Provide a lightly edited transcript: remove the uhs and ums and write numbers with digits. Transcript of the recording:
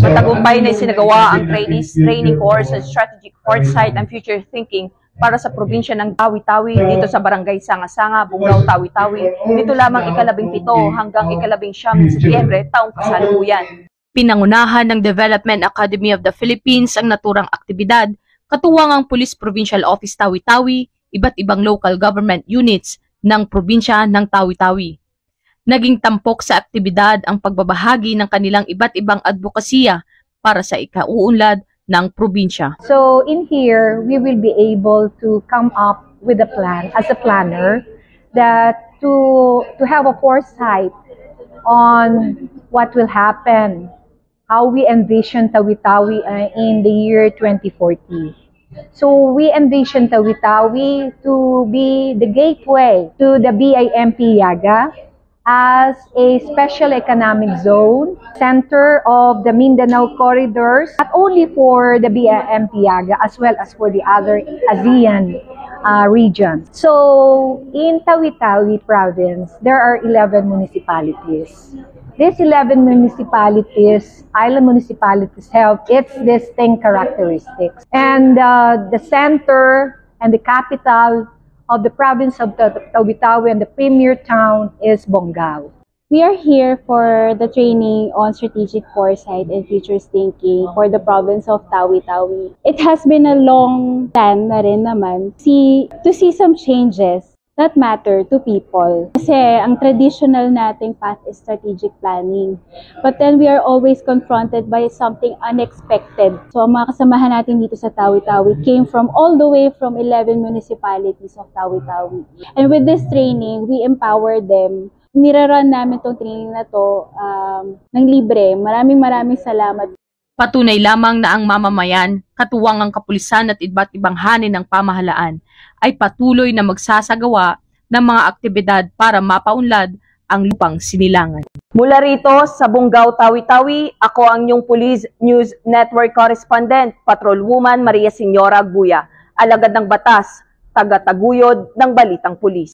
Matagumpay na isinagawa ang trainees training course sa Strategic Foresight and Future Thinking para sa probinsya ng Tawi-Tawi dito sa Barangay Sanga-Sanga, Bungaw, Tawi-Tawi. Dito lamang ika-17 hanggang ika-19 Setyembre taong kasalukuyan. Pinangunahan ng Development Academy of the Philippines ang naturang aktibidad, katuwang ang Police Provincial Office Tawi-Tawi, iba't ibang local government units ng probinsya ng Tawi-Tawi. Naging tampok sa aktibidad ang pagbabahagi ng kanilang iba't ibang advokasya para sa ikauunlad ng probinsya. So in here, we will be able to come up with a plan as a planner that to have a foresight on what will happen, how we envision Tawi-Tawi in the year 2040. So we envision Tawi-Tawi to be the gateway to the BIMP Yaga as a special economic zone, center of the Mindanao corridors, not only for the BIMP Yaga as well as for the other ASEAN regions. So in Tawi-Tawi province, there are 11 municipalities. These 11 municipalities, island municipalities, have its distinct characteristics. And the center and the capital of the province of Tawi-Tawi and the premier town is Bungaw. We are here for the training on strategic foresight and future thinking for the province of Tawi-Tawi. It has been a long plan na rin naman to see some changes that matter to people. Kasi ang traditional nating path is strategic planning. But then we are always confronted by something unexpected. So ang mga kasamahan natin dito sa Tawi-Tawi came from all the way from 11 municipalities of Tawi-Tawi. And with this training, we empower them. Niraran namin tong training na to ng libre. Maraming salamat. Patunay lamang na ang mamamayan, katuwang ang kapulisan at iba't ibang hanin ng pamahalaan ay patuloy na magsasagawa ng mga aktibidad para mapaunlad ang lupang sinilangan. Mula rito sa Bungaw, Tawi-Tawi, ako ang inyong Police News Network Correspondent, Patrolwoman Maria Senyora Buya, alagad ng batas, taga-taguyod ng Balitang Pulis.